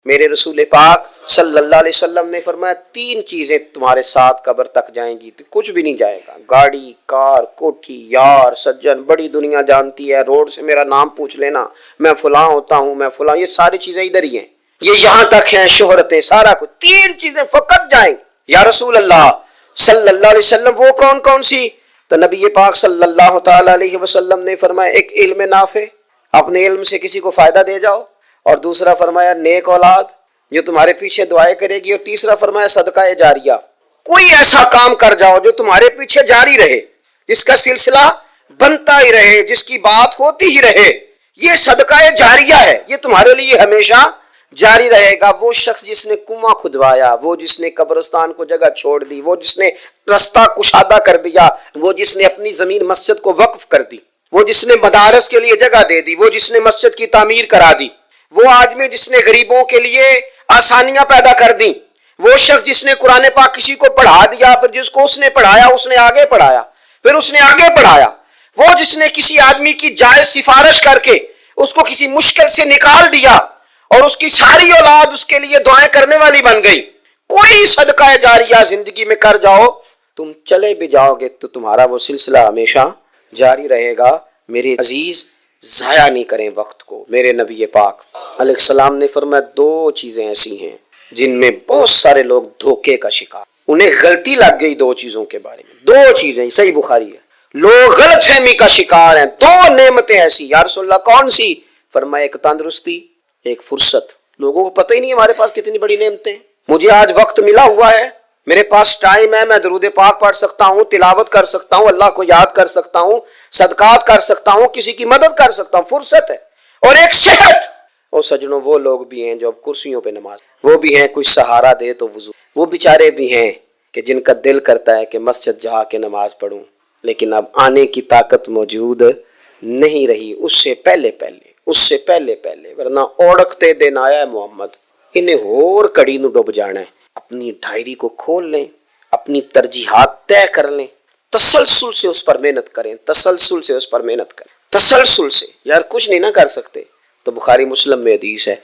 میرے رسول پاک صلی اللہ علیہ وسلم نے فرمایا 3 چیزیں تمہارے ساتھ قبر تک جائیں گی، کچھ بھی نہیں جائے گا، گاڑی، کار، کوٹھی، یار، سجن، بڑی دنیا جانتی ہے، روڈ سے میرا نام پوچھ لینا، میں فلاں ہوتا ہوں، میں فلاں، یہ ساری چیزیں ادھر ہی ہیں، یہ یہاں تک ہیں، شہرتیں، سارا کچھ، 3 چیزیں فقط جائیں گی۔ یا رسول اللہ صلی اللہ علیہ وسلم وہ کون کون سی؟ تو نبی پاک صلی اللہ تعالی علیہ وسلم نے فرمایا ایک علم نافع، اپنے علم سے کسی کو فائدہ دے جاؤ، اور دوسرا فرمایا نیک اولاد جو تمہارے پیچھے دعائیں کرے گی، اور تیسرا فرمایا صدقہ جاریہ، کوئی ایسا کام کر جاؤ جو تمہارے پیچھے جاری رہے، جس کا سلسلہ بنتا ہی رہے، جس کی بات ہوتی ہی رہے، یہ صدقہ جاریہ ہے، یہ تمہارے لیے ہمیشہ جاری رہے گا۔ وہ شخص جس نے کنواں کھدوایا، وہ جس نے قبرستان کو جگہ چھوڑ دی، وہ جس نے رستہ کشادہ کر دیا، وہ جس نے اپنی زمین مسجد کو وقف کر دی، وہ جس نے مدارس کے لیے جگہ دے دی، وہ جس نے مسجد کی تعمیر کرا دی، وہ آدمی جس نے غریبوں کے لیے آسانیاں پیدا کر دی، وہ شخص جس نے قرآن پاک کسی کو پڑھا دیا، پھر جس کو اس نے پڑھایا اس نے آگے پڑھایا، پھر اس نے آگے پڑھایا، وہ جس نے کسی آدمی کی جائز سفارش کر کے اس کو کسی مشکل سے نکال دیا اور اس کی ساری اولاد اس کے لیے دعائیں کرنے والی بن گئی۔ کوئی صدقہ جاریہ زندگی میں کر جاؤ، تم چلے بھی جاؤ گے تو تمہارا وہ سلسلہ ہمیشہ جاری رہے گا۔ میرے عزیز ضائع نہیں کریں وقت کو۔ میرے نبی پاک علیہ السلام نے فرمایا 2 چیزیں ایسی ہیں جن میں بہت سارے لوگ دھوکے کا شکار، انہیں غلطی لگ گئی 2 چیزوں کے بارے میں، 2 چیزیں، صحیح بخاری ہے، لوگ غلط فہمی کا شکار ہیں۔ 2 نعمتیں ایسی، یا رسول اللہ کون سی؟ فرمایا ایک تندرستی، ایک فرصت۔ لوگوں کو پتہ ہی نہیں ہمارے پاس کتنی بڑی نعمتیں، مجھے آج وقت ملا ہوا ہے، میرے پاس ٹائم ہے، میں درود پاک پڑھ سکتا ہوں، تلاوت کر سکتا ہوں، اللہ کو یاد کر سکتا ہوں، صدقات کر سکتا ہوں، کسی کی مدد کر سکتا ہوں، فرصت ہے، اور ایک صحت۔ اور سجنوں وہ لوگ بھی ہیں جو اب کرسیوں پہ نماز، وہ بھی ہیں کوئی سہارا دے تو وضو، وہ بیچارے بھی ہیں کہ جن کا دل کرتا ہے کہ مسجد جا کے نماز پڑھوں، لیکن اب آنے کی طاقت موجود نہیں رہی، اس سے پہلے ورنہ اوڑکتے دن آیا ہے محمد، انہیں اور کڑی نو ڈوب جانا ہے۔ اپنی ڈائری کو کھول لیں، اپنی ترجیحات طے کر لیں، تسلسل سے اس پر محنت کریں، تسلسل سے، یار کچھ نہیں نہ کر سکتے تو بخاری مسلم میں حدیث ہے،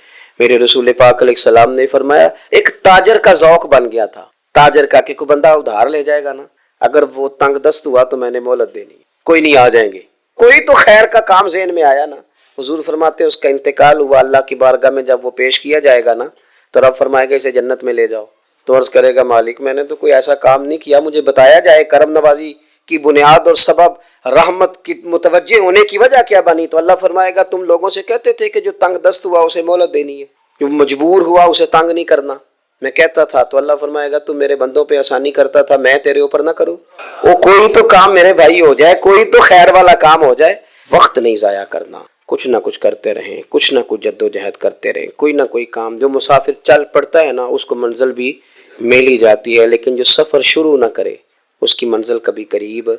میرے رسول پاک علیہ السلام نے فرمایا ایک تاجر کا ذوق بن گیا تھا، تاجر کا کہ کوئی بندہ ادھار لے جائے گا نا، اگر وہ تنگ دست ہوا تو میں نے مہلت دینی، کوئی نہیں، آ جائیں گے، کوئی تو خیر کا کام ذہن میں آیا نا۔ حضور فرماتے اس کا انتقال ہوا، اللہ کی بارگاہ میں جب وہ پیش کیا جائے گا نا تو رب فرمائے گا اسے جنت میں لے جاؤ، تو عرض کرے گا مالک میں نے تو کوئی ایسا کام نہیں کیا، مجھے بتایا جائے کرم نوازی کی بنیاد اور سبب رحمت کی متوجہ ہونے کی وجہ کیا بنی، تو اللہ فرمائے گا تم لوگوں سے کہتے تھے کہ جو تنگ دست ہوا اسے مہلت دینی ہے، جو مجبور ہوا اسے تنگ نہیں کرنا، میں کہتا تھا تو اللہ فرمائے گا تم میرے بندوں پہ آسانی کرتا تھا، میں تیرے اوپر نہ کروں، وہ کوئی تو کام میرے بھائی ہو جائے، کوئی تو خیر والا کام ہو جائے۔ وقت نہیں ضائع کرنا، کچھ نہ کچھ کرتے رہیں، کچھ نہ کچھ جد و جہد کرتے رہیں، کوئی نہ کوئی کام، جو مسافر چل پڑتا ہے نا اس کو منزل بھی مل ہی جاتی ہے، لیکن جو سفر شروع نہ کرے اس کی منزل کبھی قریب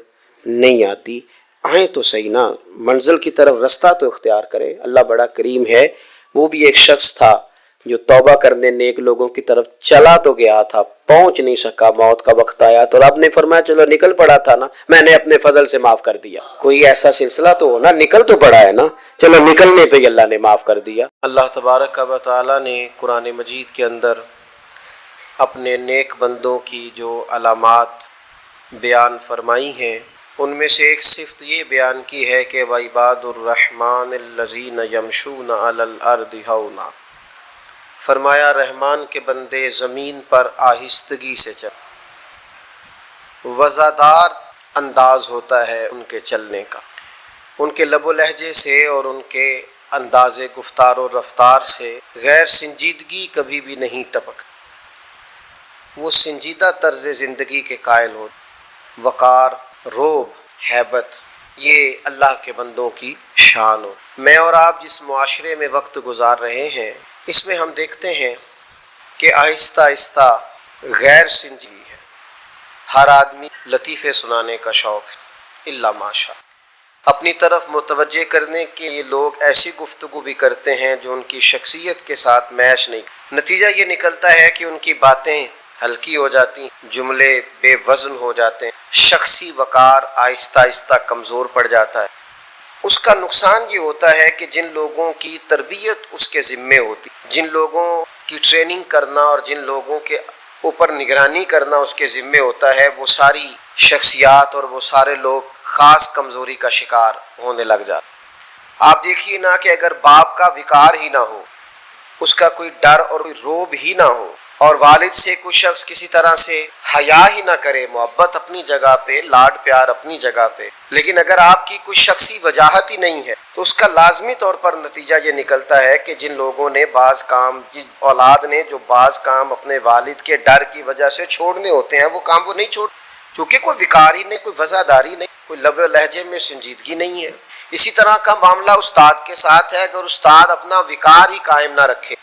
نہیں آتی۔ آئیں تو صحیح نا، منزل کی طرف رستہ تو اختیار کرے، اللہ بڑا کریم ہے۔ وہ بھی ایک شخص تھا جو توبہ کرنے نیک لوگوں کی طرف چلا تو گیا تھا، پہنچ نہیں سکا، موت کا وقت آیا تو رب نے فرمایا چلو نکل پڑا تھا نا، میں نے اپنے فضل سے معاف کر دیا۔ کوئی ایسا سلسلہ تو ہونا، نکل تو پڑا ہے نا، چلو نکلنے پہ اللہ نے معاف کر دیا۔ اللہ تبارک و تعالی نے قرآن مجید کے اندر اپنے نیک بندوں کی جو علامات بیان فرمائی ہیں ان میں سے ایک صفت یہ بیان کی ہے کہ وَعِبَادُ الرَّحْمَٰنِ الَّذِينَ يَمْشُونَ عَلَى الْأَرْضِ هَوْنًا، فرمایا رحمان کے بندے زمین پر آہستگی سے چل، وزادار انداز ہوتا ہے ان کے چلنے کا، ان کے لب و لہجے سے اور ان کے انداز گفتار و رفتار سے غیر سنجیدگی کبھی بھی نہیں ٹپکتی، وہ سنجیدہ طرز زندگی کے قائل ہو، وقار، روب، ہیبت، یہ اللہ کے بندوں کی شان ہو۔ میں اور آپ جس معاشرے میں وقت گزار رہے ہیں اس میں ہم دیکھتے ہیں کہ آہستہ آہستہ غیر سنجیدگی ہے، ہر آدمی لطیفے سنانے کا شوق ہے، الا ماشاء، اپنی طرف متوجہ کرنے کے لیے لوگ ایسی گفتگو بھی کرتے ہیں جو ان کی شخصیت کے ساتھ میچ نہیں، نتیجہ یہ نکلتا ہے کہ ان کی باتیں ہلکی ہو جاتی ہیں، جملے بے وزن ہو جاتے ہیں، شخصی وقار آہستہ آہستہ کمزور پڑ جاتا ہے۔ اس کا نقصان یہ ہوتا ہے کہ جن لوگوں کی تربیت اس کے ذمے ہوتی، جن لوگوں کی ٹریننگ کرنا اور جن لوگوں کے اوپر نگرانی کرنا اس کے ذمے ہوتا ہے، وہ ساری شخصیات اور وہ سارے لوگ خاص کمزوری کا شکار ہونے لگ جاتے۔ آپ دیکھیے نا کہ اگر باپ کا وقار ہی نہ ہو، اس کا کوئی ڈر اور کوئی روب ہی نہ ہو، اور والد سے کوئی شخص کسی طرح سے حیا ہی نہ کرے، محبت اپنی جگہ پہ، لاڈ پیار اپنی جگہ پہ، لیکن اگر آپ کی کوئی شخصی وجاہت ہی نہیں ہے تو اس کا لازمی طور پر نتیجہ یہ نکلتا ہے کہ جن لوگوں نے بعض کام، جن اولاد نے جو بعض کام اپنے والد کے ڈر کی وجہ سے چھوڑنے ہوتے ہیں، وہ کام وہ نہیں چھوڑ، کیونکہ کوئی وقار ہی نہیں، کوئی وفاداری نہیں، کوئی لب و لہجے میں سنجیدگی نہیں ہے۔ اسی طرح کا معاملہ استاد کے ساتھ ہے۔ اگر استاد اپنا وقار ہی قائم نہ رکھے،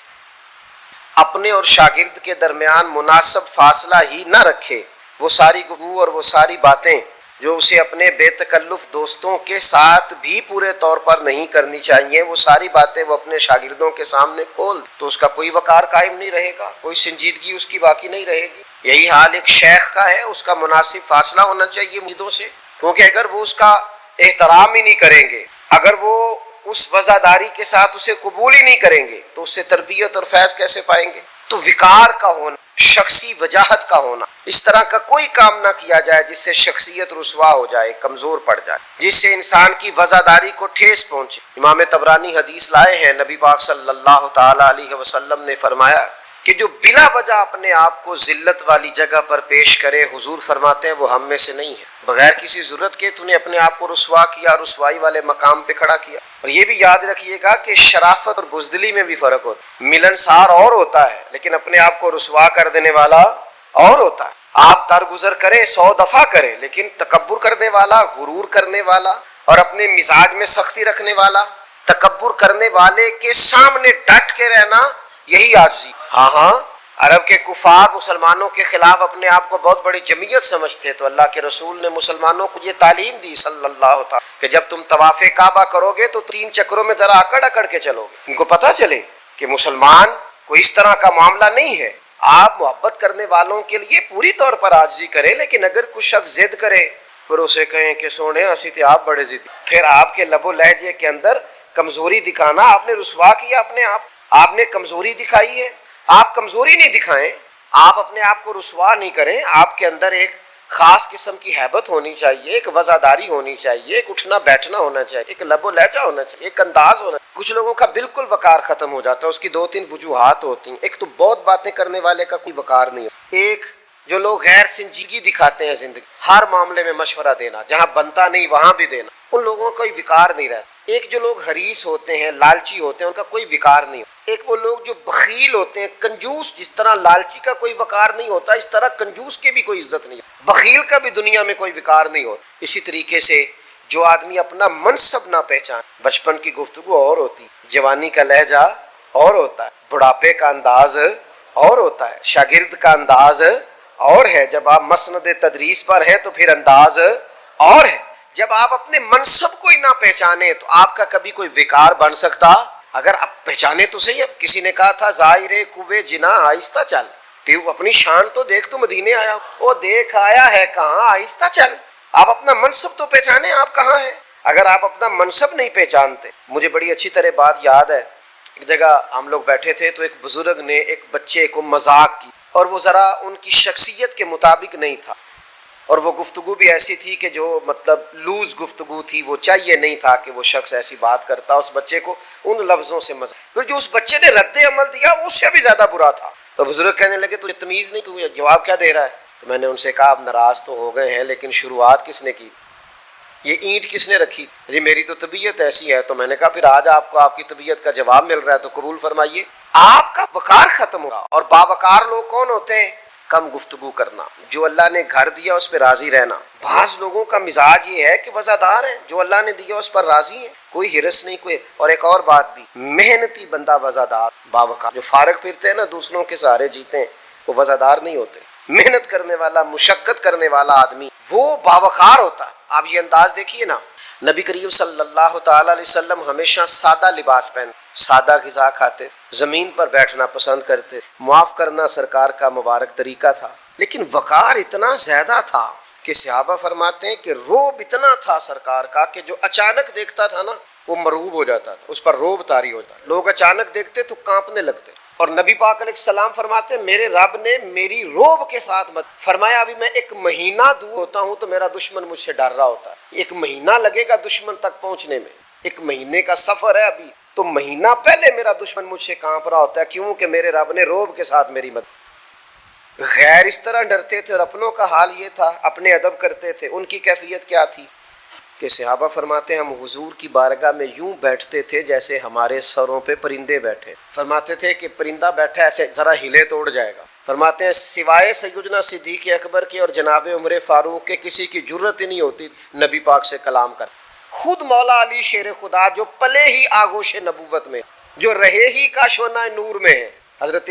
اپنے اور شاگرد کے درمیان مناسب فاصلہ ہی نہ رکھے، وہ ساری گفتگو اور وہ ساری باتیں جو اسے اپنے بے تکلف دوستوں کے ساتھ بھی پورے طور پر نہیں کرنی چاہیے، وہ ساری باتیں وہ اپنے شاگردوں کے سامنے کھول، تو اس کا کوئی وقار قائم نہیں رہے گا، کوئی سنجیدگی اس کی باقی نہیں رہے گی۔ یہی حال ایک شیخ کا ہے، اس کا مناسب فاصلہ ہونا چاہیے مریدوں سے، کیونکہ اگر وہ اس کا احترام ہی نہیں کریں گے، اگر وہ اس وزاداری کے ساتھ اسے قبول ہی نہیں کریں گے، تو اس سے تربیت اور فیض کیسے پائیں گے؟ تو وقار کا ہونا، شخصی وجاہت کا ہونا، اس طرح کا کوئی کام نہ کیا جائے جس سے شخصیت رسوا ہو جائے، کمزور پڑ جائے، جس سے انسان کی وزاداری کو ٹھیس پہنچے۔ امام طبرانی حدیث لائے ہیں، نبی پاک صلی اللہ تعالی علیہ وسلم نے فرمایا کہ جو بلا وجہ اپنے آپ کو ذلت والی جگہ پر پیش کرے، حضور فرماتے ہیں وہ ہم میں سے نہیں ہے۔ بغیر کسی ضرورت کے تو نے اپنے آپ کو رسوا کیا، رسوائی والے مقام پہ کھڑا کیا۔ اور یہ بھی یاد رکھیے گا کہ شرافت اور بزدلی میں بھی فرق ہوتا ہے۔ ملنسار اور ہوتا ہے، لیکن اپنے آپ کو رسوا کر دینے والا اور ہوتا ہے۔ آپ درگزر کریں 100 دفعہ کریں، لیکن تکبر کرنے والا، غرور کرنے والا اور اپنے مزاج میں سختی رکھنے والا، تکبر کرنے والے کے سامنے ڈٹ کے رہنا، یہی عاجزی۔ ہاں عرب کے کفار مسلمانوں کے خلاف اپنے آپ کو بہت بڑی جمعیت سمجھتے، تو اللہ کے رسول نے مسلمانوں کو یہ تعلیم دی صلی اللہ تعالی کہ جب تم طواف کعبہ کرو گے تو 3 چکروں میں ذرا اکڑ اکڑ کے چلو گے، ان کو پتہ چلے کہ مسلمان کوئی اس طرح کا معاملہ نہیں ہے۔ آپ محبت کرنے والوں کے لیے پوری طور پر عاجزی کریں، لیکن اگر کوئی شخص ضد کرے پھر اسے کہیں کہ سونے اسی تھے آپ بڑے ضدی، پھر آپ کے لب و لہجے کے اندر کمزوری دکھانا، آپ نے رسوا کیا اپنے آپ نے کمزوری دکھائی ہے۔ آپ کمزوری نہیں دکھائیں، آپ اپنے آپ کو رسوا نہیں کریں، آپ کے اندر ایک خاص قسم کی ہیبت ہونی چاہیے، ایک وزاداری ہونی چاہیے، ایک اٹھنا بیٹھنا ہونا چاہیے، ایک لب و لہجہ ہونا چاہیے، ایک انداز ہونا چاہیے۔ کچھ لوگوں کا بالکل وقار ختم ہو جاتا ہے، اس کی 2-3 وجوہات ہوتی ہیں۔ ایک تو بہت باتیں کرنے والے کا کوئی وقار نہیں ہوتا، ایک جو لوگ غیر سنجیدگی دکھاتے ہیں زندگی، ہر معاملے میں مشورہ دینا، جہاں بنتا نہیں وہاں بھی دینا، ان لوگوں کا کوئی وقار نہیں رہتا۔ ایک جو لوگ حریص ہوتے ہیں، لالچی ہوتے ہیں، ان کا کوئی وقار نہیں ہوتا۔ ایک وہ لوگ جو بخیل ہوتے ہیں، کنجوس، جس طرح لالچی کا کوئی وقار نہیں ہوتا، اس طرح کنجوس کی بھی کوئی عزت نہیں ہوتی، بخیل کا بھی دنیا میں کوئی وقار نہیں ہوتا۔ اسی طریقے سے جو آدمی اپنا منصب نہ پہچان، بچپن کی گفتگو اور ہوتی، جوانی کا لہجہ اور ہوتا ہے، بڑھاپے کا انداز اور ہوتا ہے، شاگرد کا انداز اور ہے، جب آپ مسند تدریس پر ہیں تو پھر انداز اور ہے۔ جب آپ اپنے منصب کو ہی نہ پہچانے تو آپ کا کبھی کوئی وقار بن سکتا؟ اگر آپ پہچانے تو صحیح۔ اب کسی نے کہا تھا ظاہر کوے جنا آہستہ چل، تو اپنی شان تو دیکھ، تو مدینے آیا، وہ دیکھ آیا ہے کہاں، آہستہ چل۔ آپ اپنا منصب تو پہچانے، آپ کہاں ہیں؟ اگر آپ اپنا منصب نہیں پہچانتے، مجھے بڑی اچھی طرح بات یاد ہے، ایک جگہ ہم لوگ بیٹھے تھے تو ایک بزرگ نے ایک بچے کو مذاق کی، اور وہ ذرا ان کی شخصیت کے مطابق نہیں تھا، اور وہ گفتگو بھی ایسی تھی کہ جو مطلب لوز گفتگو تھی، وہ چاہیے نہیں تھا کہ وہ شخص ایسی بات کرتا، اس بچے کو ان لفظوں سے مذاق، پھر جو اس بچے نے رد عمل دیا وہ اس سے بھی زیادہ برا تھا۔ تو بزرگ کہنے لگے تو تمیز نہیں، تو جواب کیا دے رہا ہے؟ تو میں نے ان سے کہا آپ ناراض تو ہو گئے ہیں، لیکن شروعات کس نے کی؟ یہ اینٹ کس نے رکھی؟ جی میری تو طبیعت ایسی ہے۔ تو میں نے کہا پھر آج آپ کو آپ کی طبیعت کا جواب مل رہا ہے تو قبول فرمائیے۔ آپ کا وقار ختم ہو رہا، اور باوقار لوگ کون ہوتے ہیں؟ کم گفتگو کرنا، جو اللہ نے گھر دیا اس پہ راضی رہنا۔ بعض لوگوں کا مزاج یہ ہے کہ وفادار ہیں، جو اللہ نے دیا اس پر راضی ہیں، کوئی ہرس نہیں، کوئی۔ اور ایک اور بات بھی، محنتی بندہ وفادار، باوقار۔ جو فارغ پھرتے ہیں نا، دوسروں کے سہارے جیتے ہیں، وہ وفادار نہیں ہوتے۔ محنت کرنے والا، مشقت کرنے والا آدمی وہ باوقار ہوتا ہے۔ آپ یہ انداز دیکھیے نا، نبی کریم صلی اللہ تعالی علیہ وسلم ہمیشہ سادہ لباس پہنتے، سادہ غذا کھاتے، زمین پر بیٹھنا پسند کرتے، معاف کرنا سرکار کا مبارک طریقہ تھا، لیکن وقار اتنا زیادہ تھا کہ صحابہ فرماتے ہیں کہ روب اتنا تھا سرکار کا کہ جو اچانک دیکھتا تھا نا وہ مرعوب ہو جاتا تھا، اس پر روب طاری ہوتا، لوگ اچانک دیکھتے تو کانپنے لگتے۔ اور نبی پاک علیہ السلام فرماتے ہیں میرے رب نے میری روب کے ساتھ فرمایا ابھی میں 1 مہینہ دور ہوتا ہوں تو میرا دشمن مجھ سے ڈر رہا ہوتا ہے. 1 مہینہ لگے گا دشمن تک پہنچنے میں, 1 مہینے کا سفر ہے ابھی, تو مہینہ پہلے میرا دشمن مجھ سے کانپ رہا ہوتا ہے. کیوں کہ میرے رب نے روب کے ساتھ میری مدد. غیر اس طرح ڈرتے تھے اور اپنوں کا حال یہ تھا, اپنے ادب کرتے تھے. ان کی کیفیت کیا تھی کہ صحابہ فرماتے ہیں ہم حضور کی بارگاہ میں یوں بیٹھتے تھے جیسے ہمارے سروں پہ پرندے بیٹھے. فرماتے تھے کہ پرندہ بیٹھا ایسے ذرا ہلے تو اڑ جائے گا. فرماتے ہیں سوائے سیدنا صدیق اکبر کے اور جناب عمر فاروق کے کسی کی جرت ہی نہیں ہوتی نبی پاک سے کلام کر. خود مولا علی شیر خدا جو پلے ہی آگوش نبوت میں, جو رہے ہی کاشونہ نور میں ہے, حضرت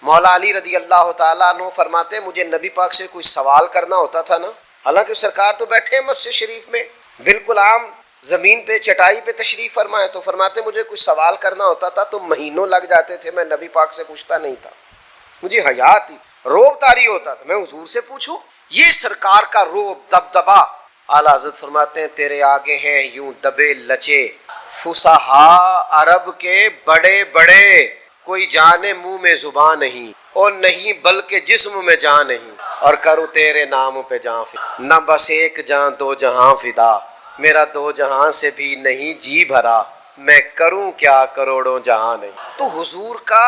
مولا علی رضی اللہ تعالیٰ عنہ فرماتے مجھے نبی پاک سے کوئی سوال کرنا ہوتا تھا نا, حالانکہ سرکار تو بیٹھے ہیں مسجد شریف میں بالکل عام زمین پہ چٹائی پہ تشریف فرمائے, تو فرماتے مجھے کچھ سوال کرنا ہوتا تھا تو مہینوں لگ جاتے تھے, میں نبی پاک سے پوچھتا نہیں تھا, مجھے حیا تھی, روب طاری ہوتا تھا, میں حضور سے پوچھوں. یہ سرکار کا روب دبدبا. اعلیٰ حضرت فرماتے ہیں تیرے آگے ہیں یوں دبے لچے فصحا عرب کے بڑے بڑے, کوئی جانے منہ میں زبان نہیں اور نہیں بلکہ جسم میں جان نہیں, اور کروں تیرے نام پہ جان فدا, نہ بس 1 جان 2 جہاں فدا, میرا 2 جہاں سے بھی نہیں جی بھرا, میں کروں کیا کروڑوں جہاں نہیں. تو حضور کا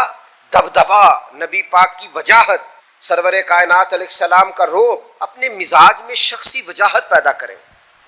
دبدبا, نبی پاک کی وجاہت, سرور کائنات علیہ السلام کا روب اپنے مزاج میں شخصی وجاہت پیدا کریں.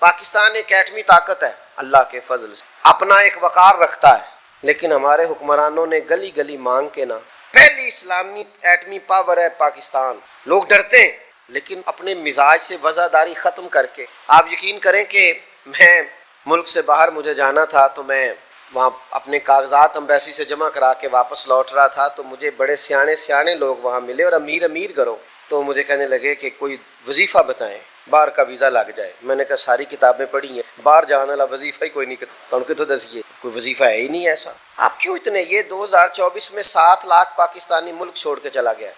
پاکستان ایک ایٹمی طاقت ہے اللہ کے فضل سے, اپنا ایک وقار رکھتا ہے, لیکن ہمارے حکمرانوں نے گلی گلی مانگ کے نا, پہلی اسلامی ایٹمی پاور ہے پاکستان, لوگ ڈرتے ہیں لیکن اپنے مزاج سے وزاداری ختم کر کے. آپ یقین کریں کہ میں ملک سے باہر مجھے جانا تھا تو میں وہاں اپنے کاغذات امبیسی سے جمع کرا کے واپس لوٹ رہا تھا, تو مجھے بڑے سیانے لوگ وہاں ملے اور امیر گھروں, تو مجھے کہنے لگے کہ کوئی وظیفہ بتائیں باہر کا ویزا لگ جائے. میں نے کہا ساری کتابیں پڑھی ہیں, باہر جانے والا وظیفہ ہی کوئی نہیں کرتا. ان کے تو دسیے کوئی وظیفہ ہے ہی نہیں ایسا. آپ کیوں اتنے, یہ 2024 میں 7 لاکھ پاکستانی ملک چھوڑ کے چلا گیا ہے.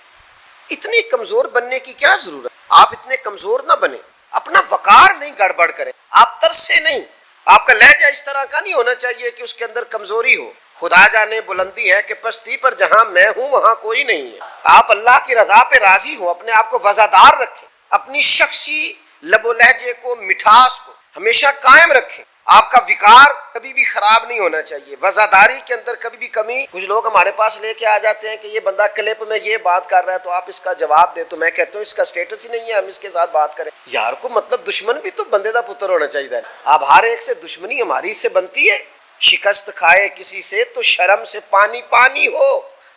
اتنے کمزور بننے کی کیا ضرورت؟ آپ اتنے کمزور نہ بنے, اپنا وقار نہیں گڑبڑ کریں, آپ ترسے نہیں. آپ کا لہجہ اس طرح کا نہیں ہونا چاہیے کہ اس کے اندر کمزوری ہو. خدا جانے بلندی ہے کہ پستی پر جہاں میں ہوں وہاں کوئی نہیں ہے. آپ اللہ کی رضا پہ راضی ہو, اپنے آپ کو وزادار رکھیں, اپنی شخصی لب و لہجے کو, مٹھاس کو ہمیشہ قائم رکھیں. آپ کا وقار کبھی بھی خراب نہیں ہونا چاہیے, وزاداری کے اندر کبھی بھی کمی. کچھ لوگ ہمارے پاس لے کے آ جاتے ہیں کہ یہ بندہ کلپ میں یہ بات کر رہا ہے تو آپ اس کا جواب دے, تو میں کہتا ہوں اس کا سٹیٹس ہی نہیں ہے, ہم اس کے ساتھ بات کریں. یار کو مطلب دشمن بھی تو بندے دا پتر ہونا چاہیے. آپ ہر ایک سے دشمنی ہماری سے بنتی ہے, شکست کھائے کسی سے تو شرم سے پانی ہو,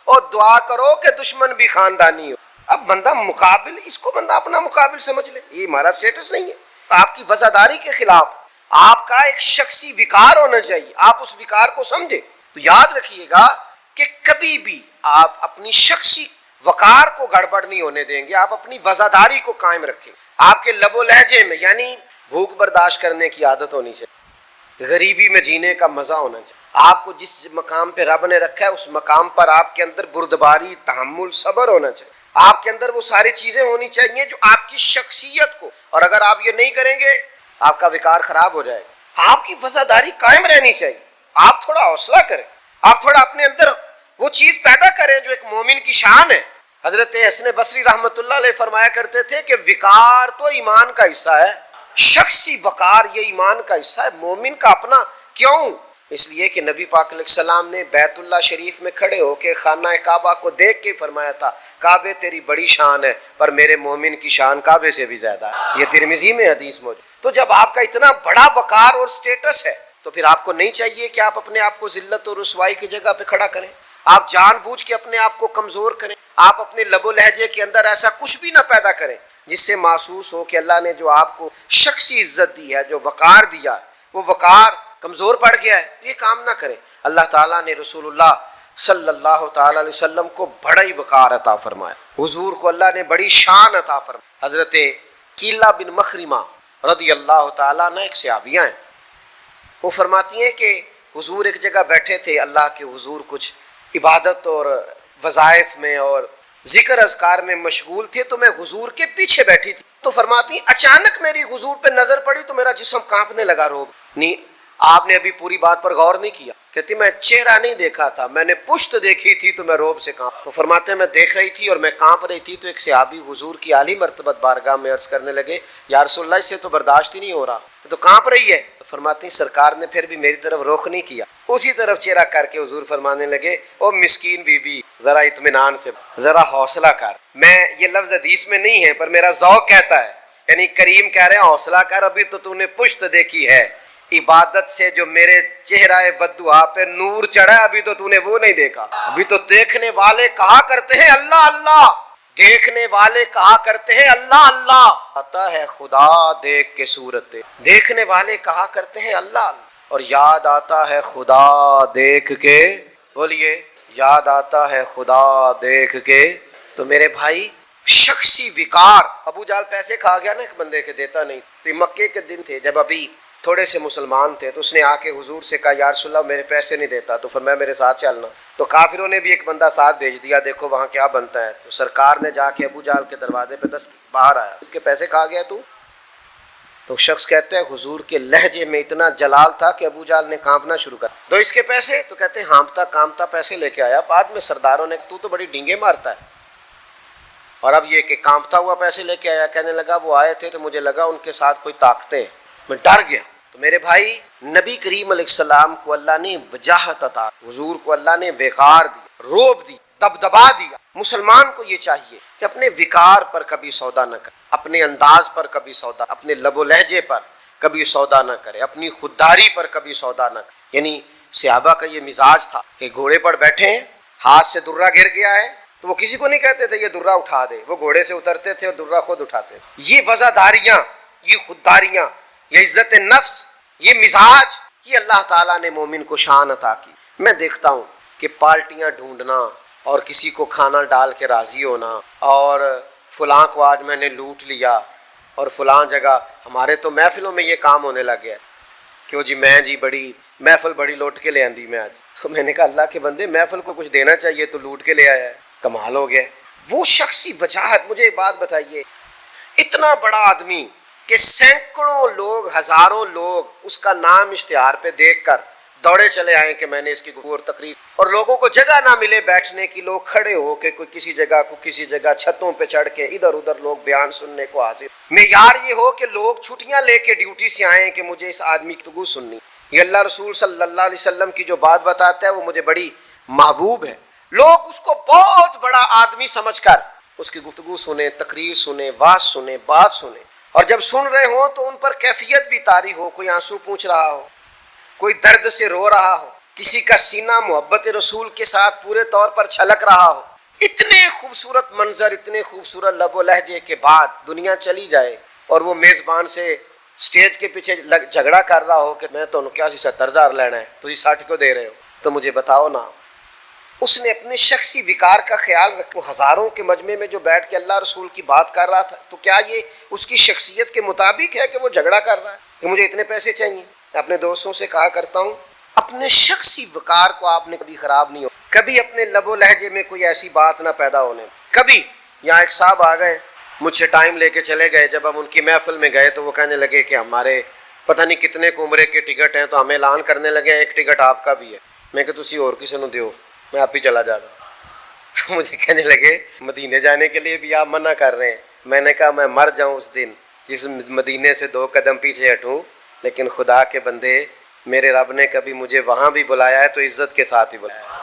اور دعا کرو کہ دشمن بھی خاندانی ہو. اب بندہ مقابل, اس کو بندہ اپنا مقابل سمجھ لے, یہ ہمارا سٹیٹس نہیں ہے. آپ کی وزاداری کے خلاف آپ کا ایک شخصی وقار ہونا چاہیے, آپ اس وقار کو سمجھے. تو یاد رکھیے گا کہ کبھی بھی آپ اپنی شخصی وقار کو گڑبڑ نہیں ہونے دیں گے, آپ اپنی وزاداری کو قائم رکھیں. آپ کے لب و لہجے میں یعنی بھوک برداشت کرنے کی عادت ہونی چاہیے, غریبی میں جینے کا مزہ ہونا چاہیے. آپ کو جس مقام پہ رب نے رکھا ہے اس مقام پر آپ کے اندر بردباری, تحمل, صبر ہونا چاہیے. آپ کے اندر وہ ساری چیزیں ہونی چاہیے جو آپ کی شخصیت کو, اور اگر آپ یہ نہیں کریں گے آپ کا وقار خراب ہو جائے گا. آپ کی وفاداری قائم رہنی چاہیے. آپ تھوڑا حوصلہ کریں, آپ تھوڑا اپنے اندر وہ چیز پیدا کریں جو ایک مومن کی شان ہے. حضرت حسن بصری رحمۃ اللہ علیہ فرمایا کرتے تھے کہ وقار تو ایمان کا حصہ ہے, شخصی وقار یہ ایمان کا حصہ ہے. مومن کا اپنا کیوں؟ اس لیے کہ نبی پاک علیہ السلام نے بیت اللہ شریف میں کھڑے ہو کے خانہ کعبہ کو دیکھ کے فرمایا تھا کعبے تیری بڑی شان ہے پر میرے مومن کی شان کعبے سے بھی زیادہ ہے. یہ ترمذی میں حدیث موجود. تو جب آپ کا اتنا بڑا وقار اور سٹیٹس ہے تو پھر آپ کو نہیں چاہیے کہ آپ اپنے آپ کو ذلت اور رسوائی کی جگہ پہ کھڑا کریں. آپ جان بوجھ کے اپنے آپ کو کمزور کریں. آپ اپنے لب و لہجے کے اندر ایسا کچھ بھی نہ پیدا کریں جس سے محسوس ہو کہ اللہ نے جو آپ کو شخصی عزت دی ہے, جو وقار دیا ہے, وہ وقار کمزور پڑ گیا ہے. یہ کام نہ کریں. اللہ تعالیٰ نے رسول اللہ صلی اللہ تعالی علیہ وسلم کو بڑا ہی وقار عطا فرمایا. حضور کو اللہ نے بڑی شان عطا فرمایا. حضرت کیلا بن مخرمہ رضی اللہ تعالیٰ عنہ ایک صحابیہ ہیں. وہ فرماتی ہیں کہ حضور ایک جگہ بیٹھے تھے, اللہ کے حضور کچھ عبادت اور وظائف میں اور ذکر اذکار میں مشغول تھے, تو میں حضور کے پیچھے بیٹھی تھی. تو فرماتی اچانک میری حضور پہ نظر پڑی تو میرا جسم کانپنے لگا. روب نہیں, آپ نے ابھی پوری بات پر غور نہیں کیا کہتی میں چہرہ نہیں دیکھا تھا، میں نے پشت دیکھی تھی تو میں روب سے کانپ. تو فرماتے ہیں میں دیکھ رہی تھی اور میں کانپ رہی تھی. تو ایک صحابی حضور کی اعلی مرتبت بارگاہ میں عرض کرنے لگے یا رسول اللہ اس سے تو برداشت ہی نہیں ہو رہا، تو کانپ رہی ہے. تو فرماتی سرکار نے پھر بھی میری طرف رخ نہیں کیا، اسی طرف چہرہ کر کے حضور فرمانے لگے او مسکین بی بی ذرا اطمینان سے، ذرا حوصلہ کر. میں یہ لفظ حدیث میں نہیں ہے پر میرا ذوق کہتا ہے، یعنی کریم کہہ رہے ہیں حوصلہ کر، ابھی تو نے پشت دیکھی ہے. عبادت سے جو میرے چہرہ بددعا پہ نور چڑھا ابھی تو نے وہ نہیں دیکھا. ابھی تو دیکھنے والے کہا کرتے ہیں اللہ اللہ، دیکھنے والے کہا کرتے ہیں اللہ اللہ. آتا ہے خدا دیکھ کے صورت، دیکھنے والے کہا کرتے ہیں اللہ اللہ، اور یاد آتا ہے خدا دیکھ کے، بولیے یاد آتا ہے خدا دیکھ کے. تو میرے بھائی شخصی وقار، ابو جہل پیسے کھا گیا نا ایک بندے کے، دیتا نہیں. تو مکے کے دن تھے جب ابھی تھوڑے سے مسلمان تھے، تو اس نے آ کے حضور سے کہا یا رسول اللہ میرے پیسے نہیں دیتا. تو فرمایا میرے ساتھ چلنا. تو کافروں نے بھی ایک بندہ ساتھ بھیج دیا، دیکھو وہاں کیا بنتا ہے. تو سرکار نے جا کے ابو جہل کے دروازے پہ باہر آیا کہ پیسے کھا گیا تو شخص کہتا ہے حضور کے لہجے میں اتنا جلال تھا کہ ابو جہل نے کانپنا شروع کر. تو اس کے پیسے؟ تو کہتے ہیں ہانپتا کانپتا پیسے لے کے آیا. بعد میں سرداروں نے تو بڑی ڈینگیں مارتا ہے، اور اب یہ کہ کانپتا ہوا پیسے لے کے آیا. کہنے لگا وہ آئے تھے تو مجھے لگا ان کے ساتھ کوئی طاقتیں ہیں، میں ڈر گیا. تو میرے بھائی نبی کریم علیہ السلام کو اللہ نے وجاہت عطا، حضور کو اللہ نے وقار دی، روب دی، دبدبا دیا. مسلمان کو یہ چاہیے کہ اپنے وقار پر کبھی سودا نہ کرے، اپنے انداز پر کبھی سودا، اپنے لب و لہجے پر کبھی سودا نہ کرے، اپنی خودداری پر کبھی سودا نہ کرے. یعنی صحابہ کا یہ مزاج تھا کہ گھوڑے پر بیٹھے ہیں، ہاتھ سے درہ گر گیا ہے تو وہ کسی کو نہیں کہتے تھے یہ درہ اٹھا دے، وہ گھوڑے سے اترتے تھے اور درہ خود اٹھاتے تھے. یہ وزاداریاں، یہ خودداریاں، یہ عزت نفس، یہ مزاج، یہ اللہ تعالیٰ نے مومن کو شان عطا کی. میں دیکھتا ہوں کہ پارٹیاں ڈھونڈنا اور کسی کو کھانا ڈال کے راضی ہونا، اور فلاں کو آج میں نے لوٹ لیا، اور فلاں جگہ ہمارے تو محفلوں میں یہ کام ہونے لگ گیا کہ جی میں جی بڑی محفل بڑی لوٹ کے لے آندی میں آج. تو میں نے کہا اللہ کے بندے محفل کو کچھ دینا چاہیے تو لوٹ کے لے آیا ہے، کمال ہو گیا. وہ شخصی وجاہت، مجھے ایک بات بتائیے، اتنا بڑا آدمی کہ سینکڑوں لوگ، ہزاروں لوگ اس کا نام اشتہار پہ دیکھ کر دوڑے چلے آئے کہ میں نے اس کی گفتگو اور تقریر، اور لوگوں کو جگہ نہ ملے بیٹھنے کی، لوگ کھڑے ہو کے کوئی کسی جگہ چھتوں پہ چڑھ کے ادھر ادھر لوگ بیان سننے کو حاضر. معیار یہ ہو کہ لوگ چھٹیاں لے کے ڈیوٹی سے آئیں کہ مجھے اس آدمی کی گفتگو سننی. یہ اللہ رسول صلی اللہ علیہ وسلم کی جو بات بتاتا ہے وہ مجھے بڑی محبوب ہے. لوگ اس کو بہت بڑا آدمی سمجھ کر اس کی گفتگو سنیں، تقریر سنیں، واز سنیں، بات سنیں، اور جب سن رہے ہوں تو ان پر کیفیت بھی طاری ہو، کوئی آنسو پونچھ رہا ہو، کوئی درد سے رو رہا ہو، کسی کا سینہ محبت رسول کے ساتھ پورے طور پر چھلک رہا ہو. اتنے خوبصورت منظر، اتنے خوبصورت لب و لہجے کے بعد دنیا چلی جائے اور وہ میزبان سے سٹیج کے پیچھے جھگڑا کر رہا ہو کہ میں تو کیا 70,000 لینا ہے تو 60 کو دے رہے ہو. تو مجھے بتاؤ نا، اس نے اپنے شخصی وقار کا خیال رکھو. ہزاروں کے مجمع میں جو بیٹھ کے اللہ رسول کی بات کر رہا تھا، تو کیا یہ اس کی شخصیت کے مطابق ہے کہ وہ جھگڑا کر رہا ہے کہ مجھے اتنے پیسے چاہیے؟ میں اپنے دوستوں سے کہا کرتا ہوں اپنے شخصی وقار کو آپ نے کبھی خراب نہیں ہو، کبھی اپنے لب و لہجے میں کوئی ایسی بات نہ پیدا ہونے. کبھی یہاں ایک صاحب آ گئے، مجھ سے ٹائم لے کے چلے گئے. جب ہم ان کی محفل میں گئے تو وہ کہنے لگے کہ ہمارے پتہ نہیں کتنے عمرے کے ٹکٹ ہیں، تو ہمیں اعلان کرنے لگے ایک ٹکٹ آپ کا بھی ہے. میں کہ تسی اور کسی نو دیو، میں آپ ہی چلا جا رہا. تو مجھے کہنے لگے مدینے جانے کے لیے بھی آپ منع کر رہے ہیں. میں نے کہا میں مر جاؤں اس دن جس مدینے سے 2 قدم پیچھے ہٹوں، لیکن خدا کے بندے میرے رب نے کبھی مجھے وہاں بھی بلایا ہے تو عزت کے ساتھ ہی بلایا ہے.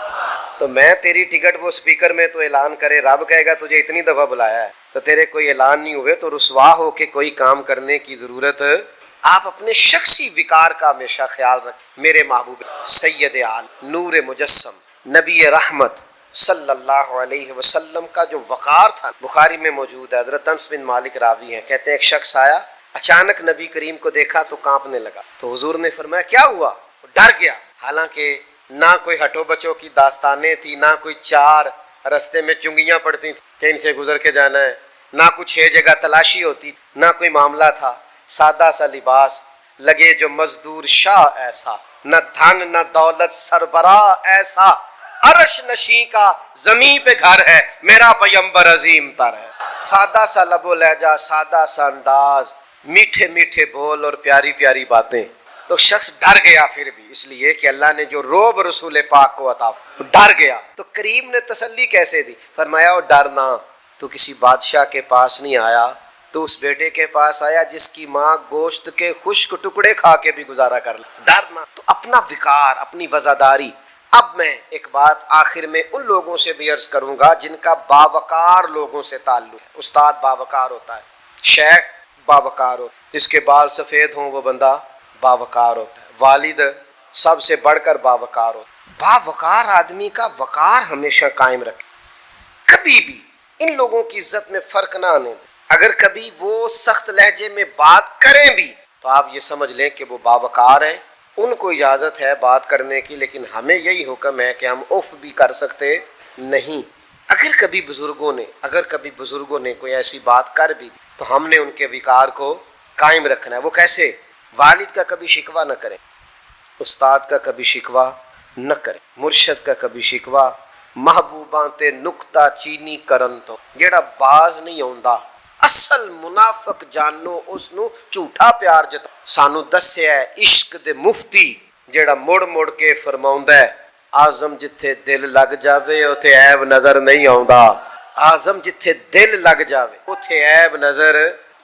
تو میں تیری ٹکٹ وہ سپیکر میں تو اعلان کرے، رب کہے گا تجھے اتنی دفعہ بلایا ہے تو تیرے کوئی اعلان نہیں ہوئے تو رسوا ہو کے کوئی کام کرنے کی ضرورت. آپ اپنے شخصی وقار کا ہمیشہ خیال رکھیں. میرے محبوب سید عالم نور مجسم نبی رحمت صلی اللہ علیہ وسلم کا جو وقار تھا بخاری میں موجود ہے. حضرت انس بن مالک راوی ہیں، کہتے ہیں ایک شخص آیا، اچانک نبی کریم کو دیکھا تو کانپنے لگا. تو حضور نے فرمایا کیا ہوا؟ وہ ڈر گیا. حالانکہ نہ کوئی ہٹو بچوں کی داستانیں تھی، نہ کوئی 4 رستے میں چنگیاں پڑتی تھیں کہ ان سے گزر کے جانا ہے، نہ کچھ 6 جگہ تلاشی ہوتی، نہ کوئی معاملہ تھا. سادہ سا لباس، لگے جو مزدور شاہ ایسا، نہ دھن نہ دولت سربراہ ایسا، عرش نشیں کا زمین پہ گھر ہے، میرا پیمبر عظیم تر ہے. سادہ سا لب و لہجہ، سادہ سا انداز، میٹھے میٹھے بول اور پیاری پیاری باتیں. تو شخص ڈر گیا پھر بھی، اس لیے کہ اللہ نے جو روب رسول پاک کو عطا ڈر گیا۔ تو کریم نے تسلی کیسے دی؟ فرمایا ڈرنا، تو کسی بادشاہ کے پاس نہیں آیا، تو اس بیٹے کے پاس آیا جس کی ماں گوشت کے خشک ٹکڑے کھا کے بھی گزارا کر لے۔ ڈرنا تو اپنا وقار، اپنی وزاداری۔ اب میں ایک بات آخر میں ان لوگوں سے بھی عرض کروں گا جن کا باوقار لوگوں سے تعلق ہے۔ استاد باوقار ہوتا ہے، شیخ باوقار ہوتا ہے، جس کے بال سفید ہوں وہ بندہ باوقار ہوتا ہے، والد سب سے بڑھ کر باوقار ہوتا ہے۔ باوقار آدمی کا وقار ہمیشہ قائم رکھے، کبھی بھی ان لوگوں کی عزت میں فرق نہ آنے دیں۔ اگر کبھی وہ سخت لہجے میں بات کریں بھی تو آپ یہ سمجھ لیں کہ وہ باوقار ہیں، ان کو اجازت ہے بات کرنے کی، لیکن ہمیں یہی حکم ہے کہ ہم اف بھی کر سکتے نہیں۔ اگر کبھی بزرگوں نے کوئی ایسی بات کر بھی تو ہم نے ان کے وقار کو قائم رکھنا ہے۔ وہ کیسے؟ والد کا کبھی شکوہ نہ کریں، استاد کا کبھی شکوہ نہ کریں، مرشد کا کبھی شکوہ، محبوباں تے نکتہ چینی کرن تو جیڑا باز نہیں آوندا، اصل منافق جانو اس نو جھوٹا پیار جتا۔ سانو دسیا ہے عشق دے مفتی جیڑا مڑ مڑ کے فرماوندا ہے آزم جتھے دل لگ جاوے اوتھے عیب نظر نہیں آوندا۔ آزم جتھے دل لگ جاوے اوتھے عیب نظر۔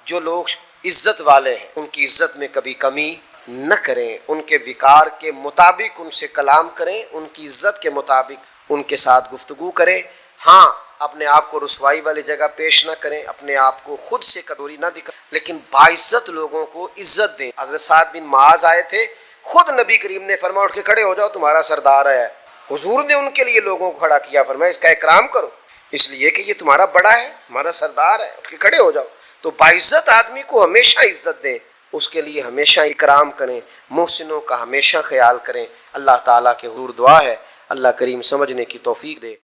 جو لوگ عزت والے ہیں ان کی عزت میں کبھی کمی نہ کریں، ان کے وقار کے مطابق ان سے کلام کریں، ان کی عزت کے مطابق ان کے ساتھ گفتگو کریں۔ ہاں، اپنے آپ کو رسوائی والی جگہ پیش نہ کریں، اپنے آپ کو خود سے کمزوری نہ دکھائیں، لیکن باعزت لوگوں کو عزت دیں۔ حضرت سعد بن معاذ آئے تھے، خود نبی کریم نے فرمایا اٹھ کے کھڑے ہو جاؤ، تمہارا سردار ہے۔ حضور نے ان کے لیے لوگوں کو کھڑا کیا، فرمایا اس کا اکرام کرو، اس لیے کہ یہ تمہارا بڑا ہے، ہمارا سردار ہے، اٹھ کے کھڑے ہو جاؤ۔ تو باعزت آدمی کو ہمیشہ عزت دیں، اس کے لیے ہمیشہ اکرام کریں، محسنوں کا ہمیشہ خیال کریں۔ اللہ تعالیٰ کے حضور دعا ہے اللہ کریم سمجھنے کی توفیق دے۔